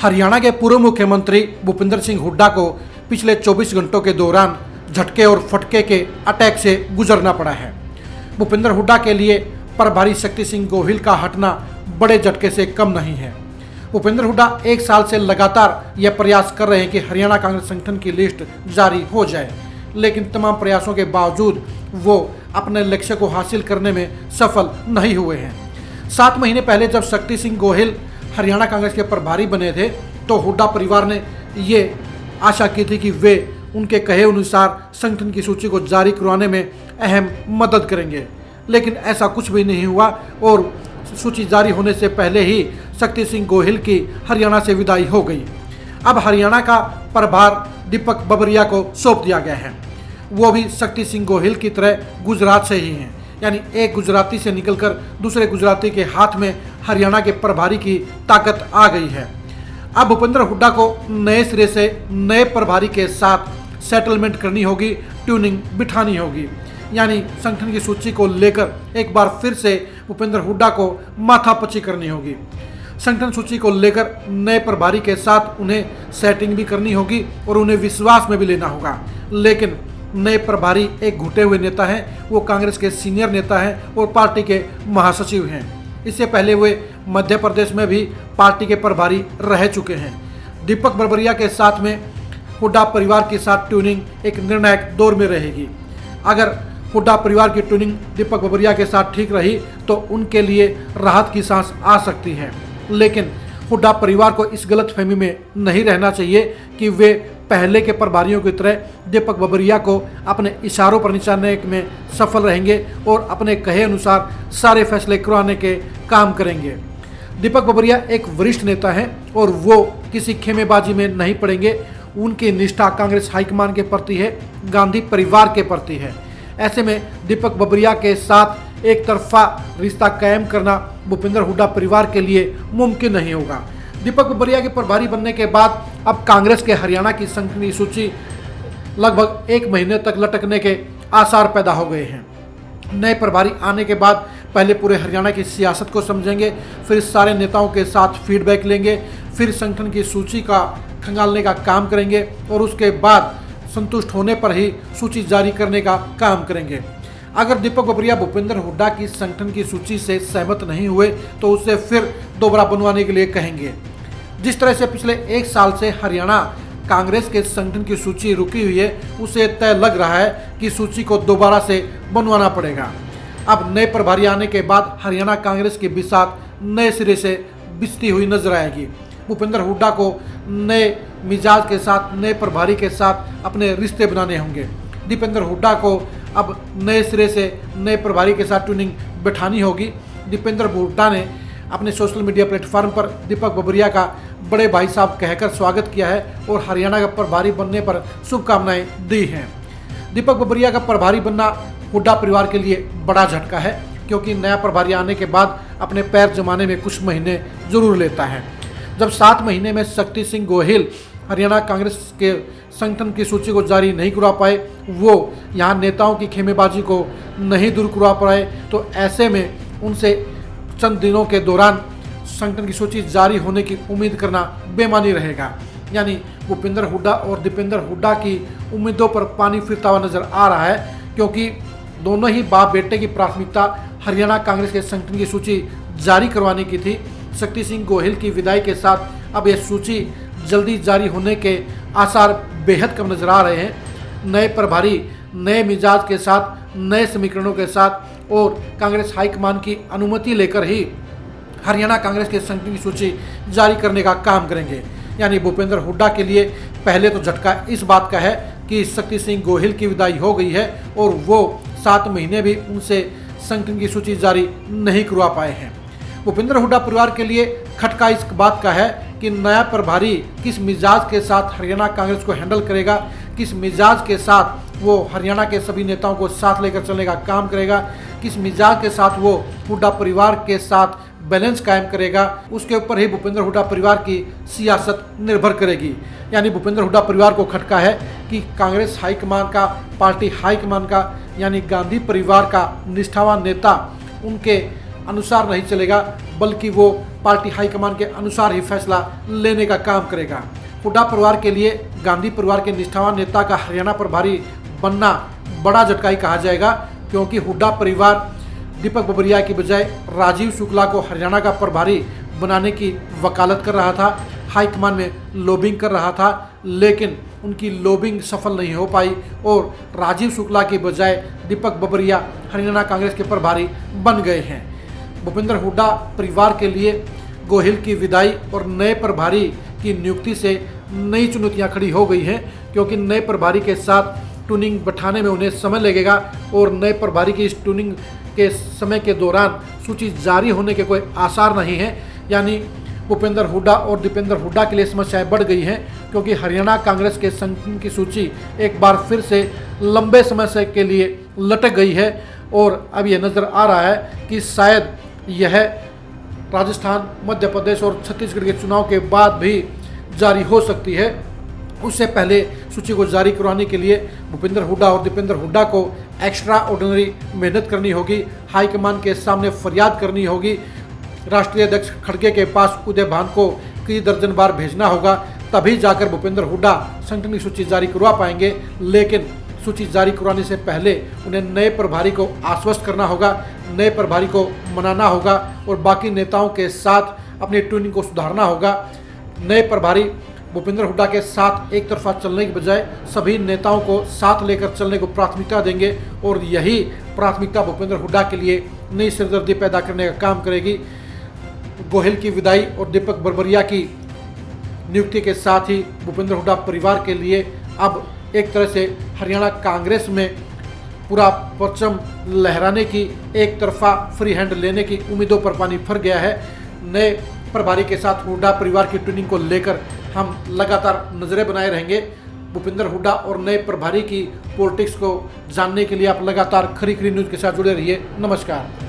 हरियाणा के पूर्व मुख्यमंत्री भूपिंदर सिंह हुड्डा को पिछले 24 घंटों के दौरान झटके और फटके के अटैक से गुजरना पड़ा है। भूपिंदर हुड्डा के लिए प्रभारी शक्ति सिंह गोहिल का हटना बड़े झटके से कम नहीं है। भूपिंदर हुड्डा एक साल से लगातार यह प्रयास कर रहे हैं कि हरियाणा कांग्रेस संगठन की लिस्ट जारी हो जाए, लेकिन तमाम प्रयासों के बावजूद वो अपने लक्ष्य को हासिल करने में सफल नहीं हुए हैं। 7 महीने पहले जब शक्ति सिंह गोहिल हरियाणा कांग्रेस के प्रभारी बने थे तो हुड्डा परिवार ने ये आशा की थी कि वे उनके कहे अनुसार संगठन की सूची को जारी करवाने में अहम मदद करेंगे, लेकिन ऐसा कुछ भी नहीं हुआ और सूची जारी होने से पहले ही शक्ति सिंह गोहिल की हरियाणा से विदाई हो गई। अब हरियाणा का प्रभार दीपक बबरिया को सौंप दिया गया है। वो भी शक्ति सिंह गोहिल की तरह गुजरात से ही हैं, यानी एक गुजराती से निकलकर दूसरे गुजराती के हाथ में हरियाणा के प्रभारी की ताकत आ गई है। अब भूपिंदर हुड्डा को नए सिरे से नए प्रभारी के साथ सेटलमेंट करनी होगी, ट्यूनिंग बिठानी होगी, यानी संगठन की सूची को लेकर एक बार फिर से भूपिंदर हुड्डा को माथापच्ची करनी होगी। संगठन सूची को लेकर नए प्रभारी के साथ उन्हें सेटिंग भी करनी होगी और उन्हें विश्वास में भी लेना होगा। लेकिन नए प्रभारी एक घुटे हुए नेता हैं, वो कांग्रेस के सीनियर नेता हैं और पार्टी के महासचिव हैं। इससे पहले वे मध्य प्रदेश में भी पार्टी के प्रभारी रह चुके हैं। दीपक बबरिया के साथ में हुड्डा परिवार के साथ ट्यूनिंग एक निर्णायक दौर में रहेगी। अगर हुड्डा परिवार की ट्यूनिंग दीपक बबरिया के साथ ठीक रही तो उनके लिए राहत की सांस आ सकती है, लेकिन हुड्डा परिवार को इस गलतफहमी में नहीं रहना चाहिए कि वे पहले के प्रभारियों की तरह दीपक बबरिया को अपने इशारों पर निचारने में सफल रहेंगे और अपने कहे अनुसार सारे फैसले करवाने के काम करेंगे। दीपक बबरिया एक वरिष्ठ नेता हैं और वो किसी खेमेबाजी में नहीं पड़ेंगे। उनकी निष्ठा कांग्रेस हाईकमान के प्रति है, गांधी परिवार के प्रति है। ऐसे में दीपक बबरिया के साथ एक तरफा रिश्ता कायम करना भूपिंदर हुड्डा परिवार के लिए मुमकिन नहीं होगा। दीपक बबरिया के प्रभारी बनने के बाद अब कांग्रेस के हरियाणा की संगठन की सूची लगभग 1 महीने तक लटकने के आसार पैदा हो गए हैं। नए प्रभारी आने के बाद पहले पूरे हरियाणा की सियासत को समझेंगे, फिर सारे नेताओं के साथ फीडबैक लेंगे, फिर संगठन की सूची का खंगालने का काम करेंगे और उसके बाद संतुष्ट होने पर ही सूची जारी करने का काम करेंगे। अगर दीपक बबरिया भूपिंदर हुड्डा की संगठन की सूची से सहमत नहीं हुए तो उसे फिर दोबारा बनवाने के लिए कहेंगे। जिस तरह से पिछले 1 साल से हरियाणा कांग्रेस के संगठन की सूची रुकी हुई है, उसे तय लग रहा है कि सूची को दोबारा से बनवाना पड़ेगा। अब नए प्रभारी आने के बाद हरियाणा कांग्रेस की बिसात नए सिरे से बिछती हुई नजर आएगी। भूपिंदर हुड्डा को नए मिजाज के साथ, नए प्रभारी के साथ अपने रिश्ते बनाने होंगे। दीपेंद्र हुड्डा को अब नए सिरे से नए प्रभारी के साथ ट्यूनिंग बिठानी होगी। दीपेंद्र हुड्डा ने अपने सोशल मीडिया प्लेटफॉर्म पर दीपक बबरिया का बड़े भाई साहब कहकर स्वागत किया है और हरियाणा का प्रभारी बनने पर शुभकामनाएं दी हैं। दीपक बबरिया का प्रभारी बनना हुड्डा परिवार के लिए बड़ा झटका है, क्योंकि नया प्रभारी आने के बाद अपने पैर जमाने में कुछ महीने जरूर लेता है। जब 7 महीने में शक्ति सिंह गोहिल हरियाणा कांग्रेस के संगठन की सूची को जारी नहीं करवा पाए, वो यहाँ नेताओं की खेमेबाजी को नहीं दूर करवा पाए, तो ऐसे में उनसे चंद दिनों के दौरान संगठन की सूची जारी होने की उम्मीद करना बेमानी रहेगा। यानी भूपिंदर हुड्डा और दीपेंद्र हुड्डा की उम्मीदों पर पानी फिरता हुआ नजर आ रहा है, क्योंकि दोनों ही बाप बेटे की प्राथमिकता हरियाणा कांग्रेस के संगठन की सूची जारी करवाने की थी। शक्ति सिंह गोहिल की विदाई के साथ अब यह सूची जल्दी जारी होने के आसार बेहद कम नजर आ रहे हैं। नए प्रभारी नए मिजाज के साथ, नए समीकरणों के साथ और कांग्रेस हाईकमान की अनुमति लेकर ही हरियाणा कांग्रेस के संगठन की सूची जारी करने का काम करेंगे। यानी भूपेंद्र हुड्डा के लिए पहले तो झटका इस बात का है कि शक्ति सिंह गोहिल की विदाई हो गई है और वो 7 महीने भी उनसे संगठन की सूची जारी नहीं करवा पाए हैं। भूपेंद्र हुड्डा परिवार के लिए खटका इस बात का है कि नया प्रभारी किस मिजाज के साथ हरियाणा कांग्रेस को हैंडल करेगा, किस मिजाज के साथ वो हरियाणा के सभी नेताओं को साथ लेकर चलने का काम करेगा, किस मिजाज के साथ वो हुड्डा परिवार के साथ बैलेंस कायम करेगा, उसके ऊपर ही भूपेंद्र हुड्डा परिवार की सियासत निर्भर करेगी। यानी भूपेंद्र हुड्डा परिवार को खटका है कि कांग्रेस हाईकमान का, पार्टी हाईकमान का, यानी गांधी परिवार का निष्ठावान नेता उनके अनुसार नहीं चलेगा, बल्कि वो पार्टी हाईकमान के अनुसार ही फैसला लेने का काम करेगा। हुड्डा परिवार के लिए गांधी परिवार के निष्ठावान नेता का हरियाणा प्रभारी बनना बड़ा झटका ही कहा जाएगा, क्योंकि हुड्डा परिवार दीपक बबरिया की बजाय राजीव शुक्ला को हरियाणा का प्रभारी बनाने की वकालत कर रहा था, हाईकमान में लॉबिंग कर रहा था, लेकिन उनकी लॉबिंग सफल नहीं हो पाई और राजीव शुक्ला की बजाय दीपक बबरिया हरियाणा कांग्रेस के प्रभारी बन गए हैं। भूपेंद्र हुड्डा परिवार के लिए गोहिल की विदाई और नए प्रभारी की नियुक्ति से नई चुनौतियां खड़ी हो गई हैं, क्योंकि नए प्रभारी के साथ ट्यूनिंग बैठाने में उन्हें समय लगेगा और नए प्रभारी की इस ट्यूनिंग के समय के दौरान सूची जारी होने के कोई आसार नहीं है। यानी भूपेंद्र हुड्डा और दीपेंद्र हुड्डा के लिए समस्याएं बढ़ गई हैं, क्योंकि हरियाणा कांग्रेस के संगठन की सूची एक बार फिर से लंबे समय से के लिए लटक गई है और अब यह नज़र आ रहा है कि शायद यह राजस्थान, मध्य प्रदेश और छत्तीसगढ़ के चुनाव के बाद भी जारी हो सकती है। उससे पहले सूची को जारी करवाने के लिए भूपेंद्र हुड्डा और दीपेंद्र हुड्डा को एक्स्ट्रा ऑर्डिनरी मेहनत करनी होगी, हाईकमान के सामने फरियाद करनी होगी, राष्ट्रीय अध्यक्ष खड़गे के पास उदय भान को कई दर्जन बार भेजना होगा, तभी जाकर भूपेंद्र हुड्डा संगठन की सूची जारी करवा पाएंगे। लेकिन सूची जारी करवाने से पहले उन्हें नए प्रभारी को आश्वस्त करना होगा, नए प्रभारी को मनाना होगा और बाकी नेताओं के साथ अपनी ट्यूनिंग को सुधारना होगा। नए प्रभारी भूपेंद्र हुड्डा के साथ एक तरफा चलने की बजाय सभी नेताओं को साथ लेकर चलने को प्राथमिकता देंगे और यही प्राथमिकता भूपेंद्र हुड्डा के लिए नई सिरदर्दी पैदा करने का काम करेगी। गोहिल की विदाई और दीपक बबरिया की नियुक्ति के साथ ही भूपेंद्र हुड्डा परिवार के लिए अब एक तरह से हरियाणा कांग्रेस में पूरा परचम लहराने की, एक तरफा फ्री हैंड लेने की उम्मीदों पर पानी फिर गया है। नए प्रभारी के साथ हुड्डा परिवार की ट्यूनिंग को लेकर हम लगातार नजरें बनाए रहेंगे। भूपेंद्र हुड्डा और नए प्रभारी की पॉलिटिक्स को जानने के लिए आप लगातार खरी खरी न्यूज़ के साथ जुड़े रहिए। नमस्कार।